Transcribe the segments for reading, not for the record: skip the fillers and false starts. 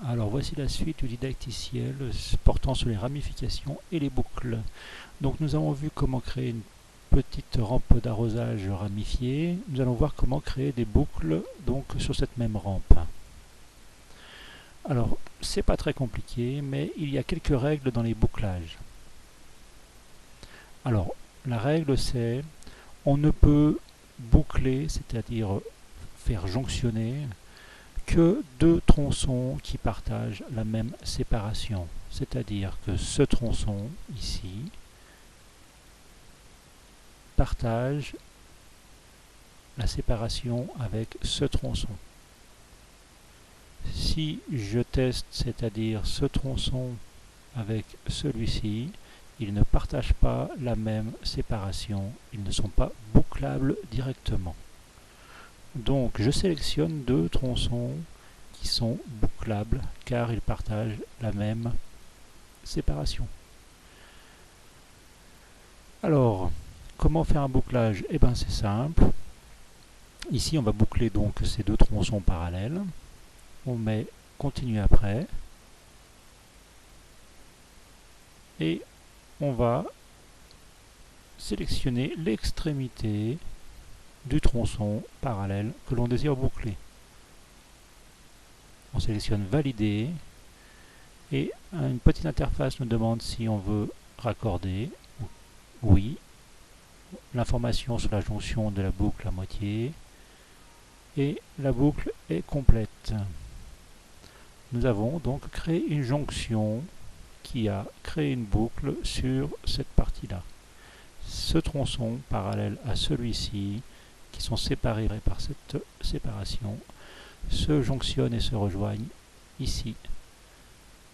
Alors voici la suite du didacticiel portant sur les ramifications et les boucles. Donc nous avons vu comment créer une petite rampe d'arrosage ramifiée. Nous allons voir comment créer des boucles donc sur cette même rampe. Alors c'est pas très compliqué, mais il y a quelques règles dans les bouclages. Alors la règle c'est on ne peut boucler, c'est-à-dire faire jonctionner que deux tronçons qui partagent la même séparation. C'est-à-dire que ce tronçon ici partage la séparation avec ce tronçon. Si je teste, c'est-à-dire ce tronçon avec celui-ci, ils ne partagent pas la même séparation. Ils ne sont pas bouclables directement. Donc je sélectionne deux tronçons qui sont bouclables car ils partagent la même séparation. Alors, comment faire un bouclage? Eh bien c'est simple. Ici on va boucler donc ces deux tronçons parallèles. On met continue après. Et on va sélectionner l'extrémité du tronçon parallèle que l'on désire boucler. On sélectionne valider et une petite interface nous demande si on veut raccorder. Oui. L'information sur la jonction de la boucle à moitié et la boucle est complète. Nous avons donc créé une jonction qui a créé une boucle sur cette partie-là. Ce tronçon parallèle à celui-ci, qui sont séparés par cette séparation, se jonctionnent et se rejoignent ici,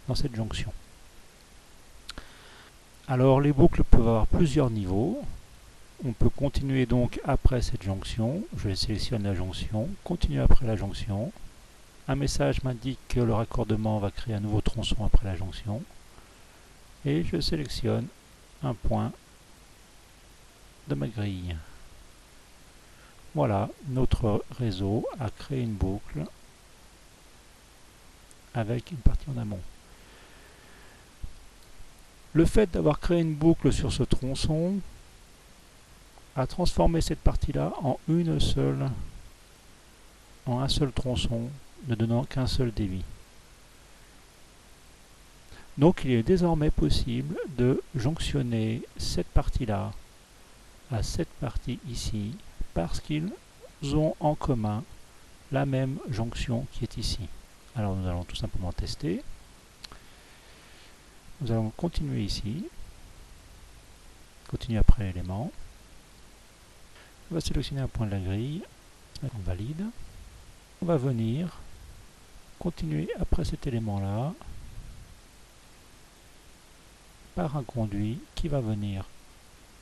dans cette jonction. Alors les boucles peuvent avoir plusieurs niveaux. On peut continuer donc après cette jonction. Je sélectionne la jonction, continue après la jonction. Un message m'indique que le raccordement va créer un nouveau tronçon après la jonction. Et je sélectionne un point de ma grille. Voilà, notre réseau a créé une boucle avec une partie en amont. Le fait d'avoir créé une boucle sur ce tronçon a transformé cette partie-là en un seul tronçon, ne donnant qu'un seul débit. Donc il est désormais possible de jonctionner cette partie-là à cette partie ici, parce qu'ils ont en commun la même jonction qui est ici. Alors nous allons tout simplement tester. Nous allons continuer ici. Continuer après l'élément. On va sélectionner un point de la grille. On valide. On va venir continuer après cet élément-là par un conduit qui va venir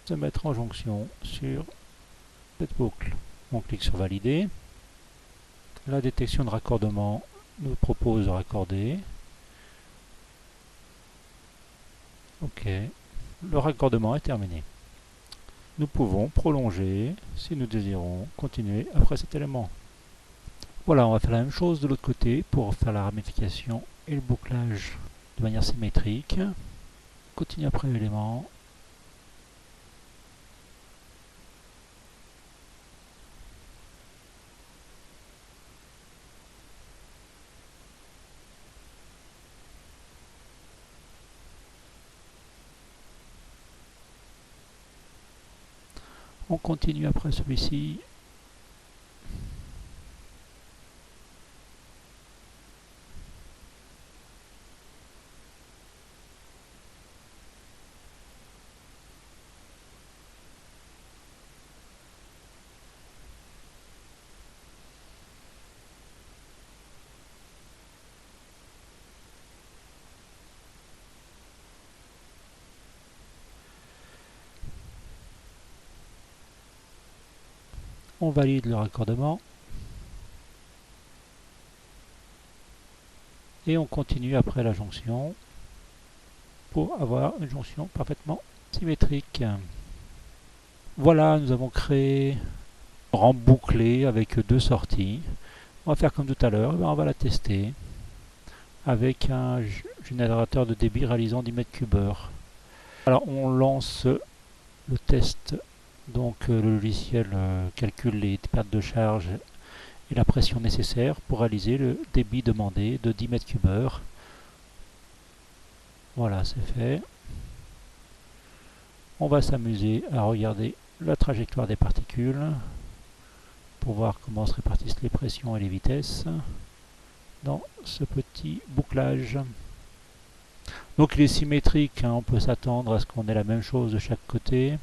se mettre en jonction sur cette boucle. On clique sur valider. La détection de raccordement nous propose de raccorder. OK. Le raccordement est terminé. Nous pouvons prolonger, si nous désirons, continuer après cet élément. Voilà, on va faire la même chose de l'autre côté pour faire la ramification et le bouclage de manière symétrique. Continue après l'élément. On continue après celui-ci. On valide le raccordement. Et on continue après la jonction pour avoir une jonction parfaitement symétrique. Voilà, nous avons créé une rampe bouclée avec deux sorties. On va faire comme tout à l'heure, on va la tester. avec un générateur de débit réalisant 10 mètres cubes heure. Alors on lance le test, donc le logiciel calcule les pertes de charge et la pression nécessaire pour réaliser le débit demandé de 10 mètres cubes heure. Voilà, c'est fait. On va s'amuser à regarder la trajectoire des particules pour voir comment se répartissent les pressions et les vitesses dans ce petit bouclage. Donc il est symétrique, hein, on peut s'attendre à ce qu'on ait la même chose de chaque côté.